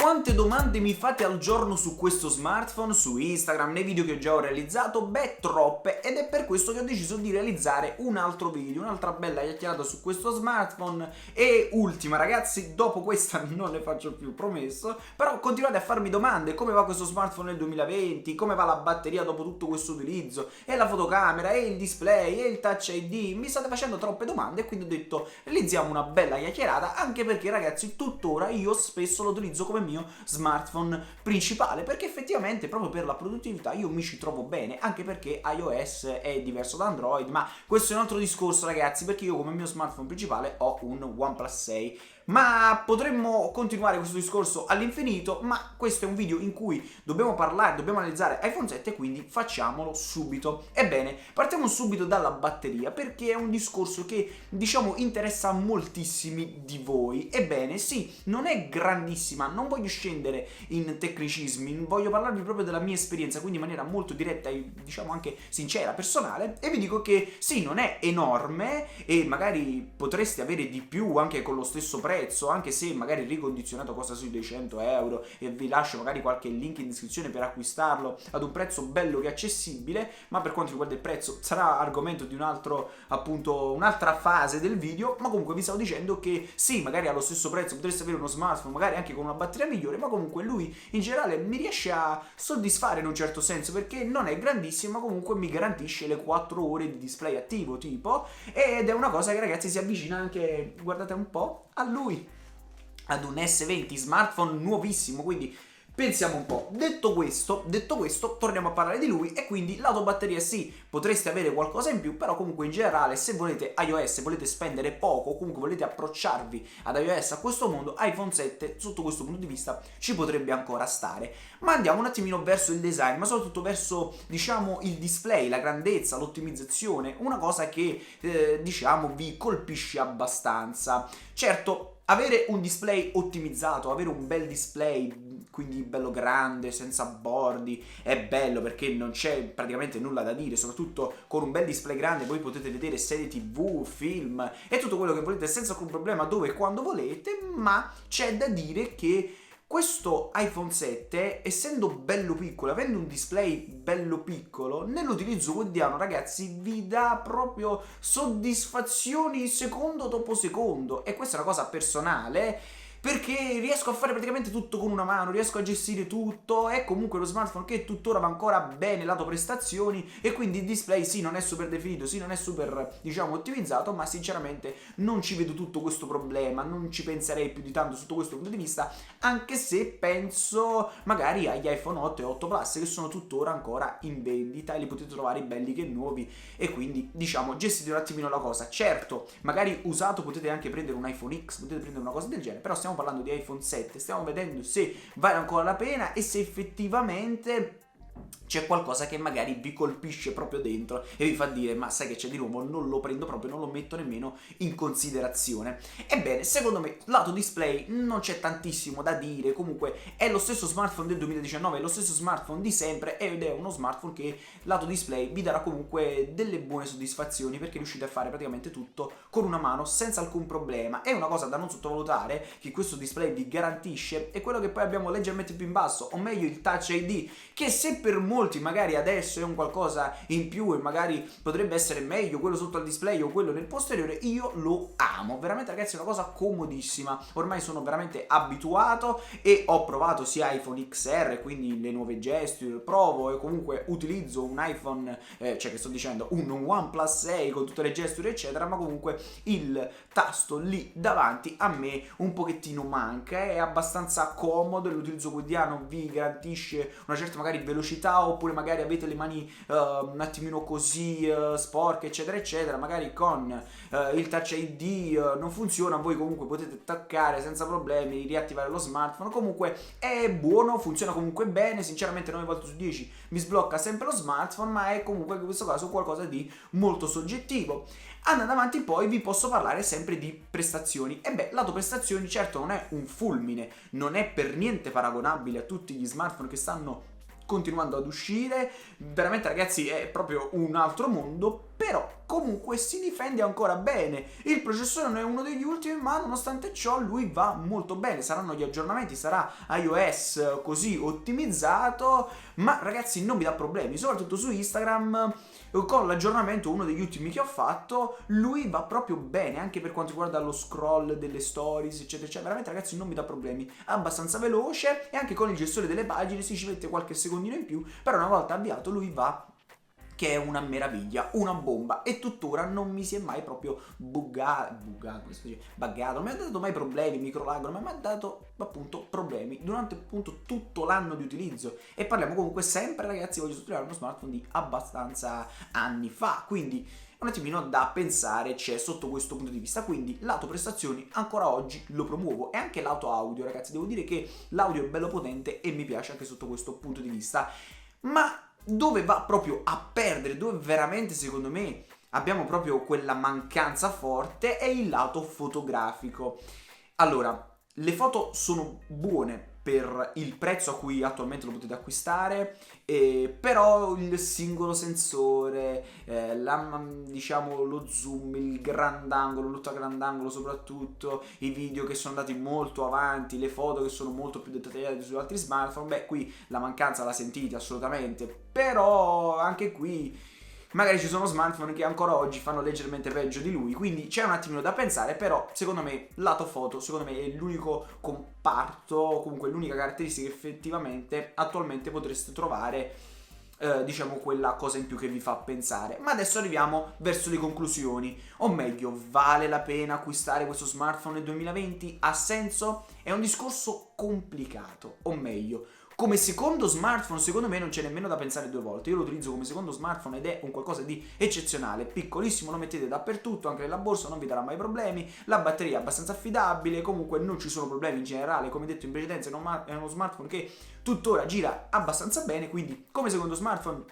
Quante domande mi fate al giorno su questo smartphone, su Instagram, nei video che già ho realizzato? Beh, troppe, ed è per questo che ho deciso di realizzare un altro video, un'altra bella chiacchierata su questo smartphone. E ultima, ragazzi, dopo questa non ne faccio più, promesso, però continuate a farmi domande: come va questo smartphone nel 2020, come va la batteria dopo tutto questo utilizzo, e la fotocamera, e il display, e il Touch ID. Mi state facendo troppe domande e quindi ho detto realizziamo una bella chiacchierata, anche perché, ragazzi, tuttora io spesso lo utilizzo come mio smartphone principale, perché effettivamente proprio per la produttività io mi ci trovo bene, anche perché iOS è diverso da Android, ma questo è un altro discorso, ragazzi, perché io come mio smartphone principale ho un OnePlus 6. Ma potremmo continuare questo discorso all'infinito, ma questo è un video in cui dobbiamo analizzare iPhone 7, quindi facciamolo subito. Ebbene, partiamo subito dalla batteria, perché è un discorso che, diciamo, interessa a moltissimi di voi. Ebbene, sì, non è grandissima, non voglio scendere in tecnicismi, voglio parlarvi proprio della mia esperienza, quindi in maniera molto diretta e, diciamo, anche sincera, personale, e vi dico che sì, non è enorme e magari potreste avere di più anche con lo stesso prezzo, anche se magari ricondizionato costa sui 200 euro, e vi lascio magari qualche link in descrizione per acquistarlo ad un prezzo bello che accessibile. Ma per quanto riguarda il prezzo sarà argomento di un altro, appunto, un'altra fase del video. Ma comunque vi stavo dicendo che sì, magari allo stesso prezzo potreste avere uno smartphone magari anche con una batteria migliore, ma comunque lui in generale mi riesce a soddisfare in un certo senso, perché non è grandissimo, ma comunque mi garantisce le 4 ore di display attivo tipo, ed è una cosa che, ragazzi, si avvicina anche, guardate un po', a lui, ad un S20 smartphone nuovissimo. Quindi pensiamo un po'. Detto questo, torniamo a parlare di lui. E quindi lato batteria sì, potreste avere qualcosa in più, però comunque in generale, se volete iOS, volete spendere poco, o comunque volete approcciarvi ad iOS, a questo mondo, iPhone 7 sotto questo punto di vista ci potrebbe ancora stare. Ma andiamo un attimino verso il design, ma soprattutto verso, diciamo, il display, la grandezza, l'ottimizzazione, una cosa che diciamo vi colpisce abbastanza. Certo, avere un display ottimizzato, avere un bel display, quindi bello grande, senza bordi, è bello, perché non c'è praticamente nulla da dire. Soprattutto con un bel display grande voi potete vedere serie TV, film e tutto quello che volete senza alcun problema, dove e quando volete. Ma c'è da dire che questo iPhone 7, essendo bello piccolo, avendo un display bello piccolo, nell'utilizzo quotidiano, ragazzi, vi dà proprio soddisfazioni secondo dopo secondo. E questa è una cosa personale, perché riesco a fare praticamente tutto con una mano, riesco a gestire tutto. È comunque lo smartphone che tuttora va ancora bene lato prestazioni, e quindi il display sì, non è super definito, sì, non è super, diciamo, ottimizzato, ma sinceramente non ci vedo tutto questo problema, non ci penserei più di tanto sotto questo punto di vista, anche se penso magari agli iPhone 8 e 8 Plus, che sono tuttora ancora in vendita e li potete trovare belli che nuovi, e quindi, diciamo, gestite un attimino la cosa. Certo, magari usato potete anche prendere un iPhone X, potete prendere una cosa del genere, però stiamo parlando di iPhone 7, stiamo vedendo se vale ancora la pena e se effettivamente c'è qualcosa che magari vi colpisce proprio dentro e vi fa dire: ma sai che c'è di nuovo, non lo prendo proprio, non lo metto nemmeno in considerazione. Ebbene, secondo me lato display non c'è tantissimo da dire. Comunque è lo stesso smartphone del 2019, è lo stesso smartphone di sempre, ed è uno smartphone che lato display vi darà comunque delle buone soddisfazioni, perché riuscite a fare praticamente tutto con una mano senza alcun problema. È una cosa da non sottovalutare che questo display vi garantisce, è quello che poi abbiamo leggermente più in basso, o meglio il Touch ID, che se per molti magari adesso è un qualcosa in più e magari potrebbe essere meglio quello sotto al display o quello nel posteriore, io lo amo veramente, ragazzi. È una cosa comodissima, ormai sono veramente abituato e ho provato sia iPhone XR, quindi le nuove gesture, provo e comunque utilizzo un iPhone, un OnePlus 6 con tutte le gesture eccetera, ma comunque il tasto lì davanti a me un pochettino manca. È abbastanza comodo, l'utilizzo quotidiano vi garantisce una certa magari velocità, oppure magari avete le mani un attimino così sporche eccetera eccetera, magari con il Touch ID non funziona, voi comunque potete attaccare senza problemi, riattivare lo smartphone. Comunque è buono, funziona comunque bene, sinceramente 9 volte su 10 mi sblocca sempre lo smartphone, ma è comunque in questo caso qualcosa di molto soggettivo. Andando avanti poi vi posso parlare sempre di prestazioni. E beh, lato prestazioni certo non è un fulmine, non è per niente paragonabile a tutti gli smartphone che stanno continuando ad uscire, veramente ragazzi è proprio un altro mondo, però comunque si difende ancora bene, il processore non è uno degli ultimi, ma nonostante ciò lui va molto bene, saranno gli aggiornamenti, sarà iOS così ottimizzato, ma ragazzi non mi dà problemi, soprattutto su Instagram. Con l'aggiornamento, uno degli ultimi che ho fatto, lui va proprio bene, anche per quanto riguarda lo scroll delle stories, eccetera, eccetera. Veramente ragazzi non mi dà problemi, è abbastanza veloce e anche con il gestore delle pagine si ci mette qualche secondino in più, però una volta avviato lui va che è una meraviglia, una bomba, e tuttora non mi si è mai proprio buggato, non mi ha dato mai problemi, microlag, non mi ha dato appunto problemi durante appunto tutto l'anno di utilizzo, e parliamo comunque sempre ragazzi, voglio sottolineare, uno smartphone di abbastanza anni fa, quindi un attimino da pensare c'è sotto questo punto di vista. Quindi lato prestazioni ancora oggi lo promuovo, e anche lato audio ragazzi, devo dire che l'audio è bello potente e mi piace anche sotto questo punto di vista, ma dove va proprio a perdere, dove veramente secondo me abbiamo proprio quella mancanza forte, è il lato fotografico. Allora, le foto sono buone per il prezzo a cui attualmente lo potete acquistare, però il singolo sensore, diciamo lo zoom, il grandangolo, l'ultra grandangolo soprattutto, i video che sono andati molto avanti, le foto che sono molto più dettagliate su altri smartphone, beh qui la mancanza la sentite assolutamente, però anche qui magari ci sono smartphone che ancora oggi fanno leggermente peggio di lui, quindi c'è un attimino da pensare, però secondo me lato foto, secondo me è l'unico comparto, comunque l'unica caratteristica che effettivamente attualmente potreste trovare, diciamo quella cosa in più che vi fa pensare. Ma adesso arriviamo verso le conclusioni, o meglio, vale la pena acquistare questo smartphone nel 2020? Ha senso? È un discorso complicato, o meglio, come secondo smartphone secondo me non c'è nemmeno da pensare due volte. Io lo utilizzo come secondo smartphone ed è un qualcosa di eccezionale, piccolissimo, lo mettete dappertutto, anche nella borsa, non vi darà mai problemi, la batteria è abbastanza affidabile, comunque non ci sono problemi in generale, come detto in precedenza è uno smartphone che tuttora gira abbastanza bene, quindi come secondo smartphone,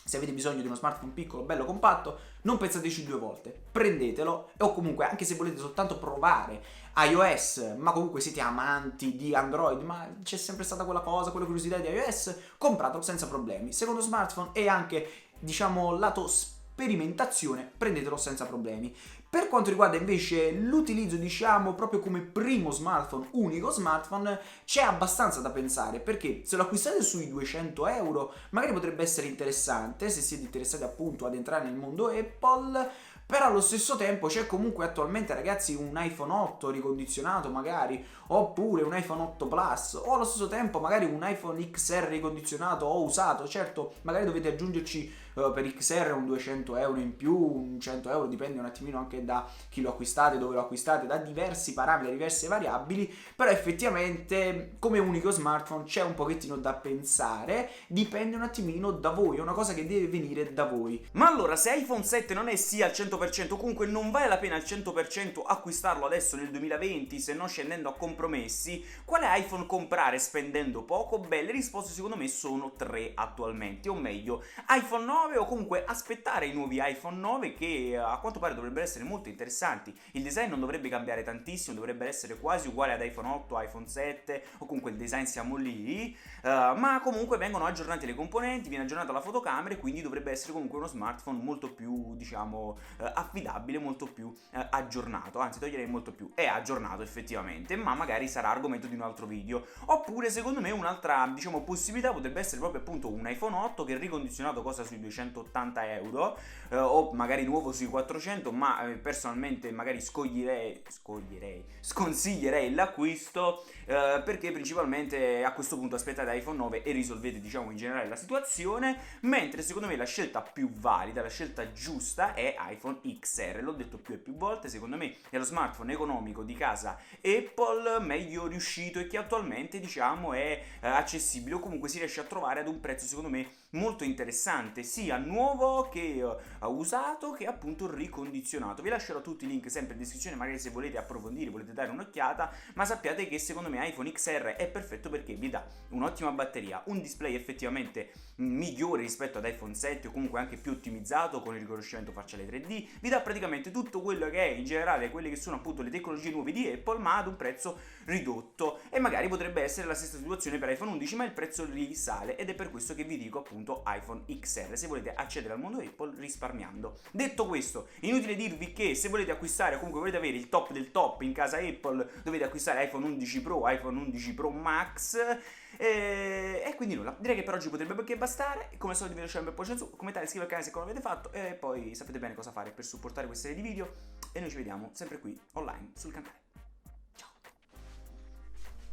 se avete bisogno di uno smartphone piccolo, bello, compatto, non pensateci due volte, prendetelo, o comunque anche se volete soltanto provare iOS, ma comunque siete amanti di Android, ma c'è sempre stata quella cosa, quella curiosità di iOS, compratelo senza problemi. Secondo smartphone e anche, diciamo, lato sperimentazione, prendetelo senza problemi. Per quanto riguarda invece l'utilizzo, diciamo, proprio come primo smartphone, unico smartphone, c'è abbastanza da pensare, perché se lo acquistate sui 200 euro magari potrebbe essere interessante, se siete interessati appunto ad entrare nel mondo Apple, però allo stesso tempo c'è comunque attualmente ragazzi un iPhone 8 ricondizionato magari, oppure un iPhone 8 Plus, o allo stesso tempo magari un iPhone XR ricondizionato o usato. Certo, magari dovete aggiungerci per XR un 200 euro in più, un 100 euro, dipende un attimino anche da chi lo acquistate, dove lo acquistate, da diversi parametri, diverse variabili, però effettivamente come unico smartphone c'è un pochettino da pensare, dipende un attimino da voi, è una cosa che deve venire da voi. Ma allora, se iPhone 7 non è sì al 100%, comunque non vale la pena al 100% acquistarlo adesso nel 2020, se non scendendo a compromessi, quale iPhone comprare spendendo poco? Beh, le risposte secondo me sono tre attualmente, o meglio, iPhone 9 o comunque aspettare i nuovi iPhone 9 che a quanto pare dovrebbero essere molto interessanti. Il design non dovrebbe cambiare tantissimo, dovrebbe essere quasi uguale ad iPhone 8, iPhone 7 o comunque il design siamo lì, ma comunque vengono aggiornati le componenti, viene aggiornata la fotocamera e quindi dovrebbe essere comunque uno smartphone molto più, diciamo, affidabile, molto più aggiornato, anzi toglierei molto più, è aggiornato effettivamente, ma magari sarà argomento di un altro video. Oppure secondo me un'altra, diciamo, possibilità potrebbe essere proprio appunto un iPhone 8 che ricondizionato costa sui 280 euro, o magari nuovo sui 400, ma personalmente magari sconsiglierei l'acquisto, perché principalmente a questo punto aspettate iPhone 9 e risolvete, diciamo, in generale la situazione, mentre secondo me la scelta più valida, la scelta giusta è iPhone XR. L'ho detto più e più volte, secondo me è lo smartphone economico di casa Apple meglio riuscito e che attualmente, diciamo, è accessibile, o comunque si riesce a trovare ad un prezzo secondo me molto interessante, sia nuovo che usato che appunto ricondizionato. Vi lascerò tutti i link sempre in descrizione, magari se volete approfondire, volete dare un'occhiata, ma sappiate che secondo me iPhone XR è perfetto perché vi dà un'ottima batteria, un display effettivamente migliore rispetto ad iPhone 7 o comunque anche più ottimizzato con il riconoscimento facciale 3D, vi dà praticamente tutto quello che è in generale quelle che sono appunto le tecnologie nuove di Apple, ma ad un prezzo ridotto, e magari potrebbe essere la stessa situazione per iPhone 11, ma il prezzo risale, ed è per questo che vi dico appunto iPhone XR se volete accedere al mondo Apple risparmiando. Detto questo, inutile dirvi che se volete acquistare o comunque volete avere il top del top in casa Apple dovete acquistare iPhone 11 Pro, iPhone 11 Pro Max, e quindi nulla, direi che per oggi potrebbe anche bastare. Come al solito vi lascio un bel pollice in su, commentate, iscrivetevi al canale se non l'avete fatto, e poi sapete bene cosa fare per supportare questa serie di video, e noi ci vediamo sempre qui online sul canale.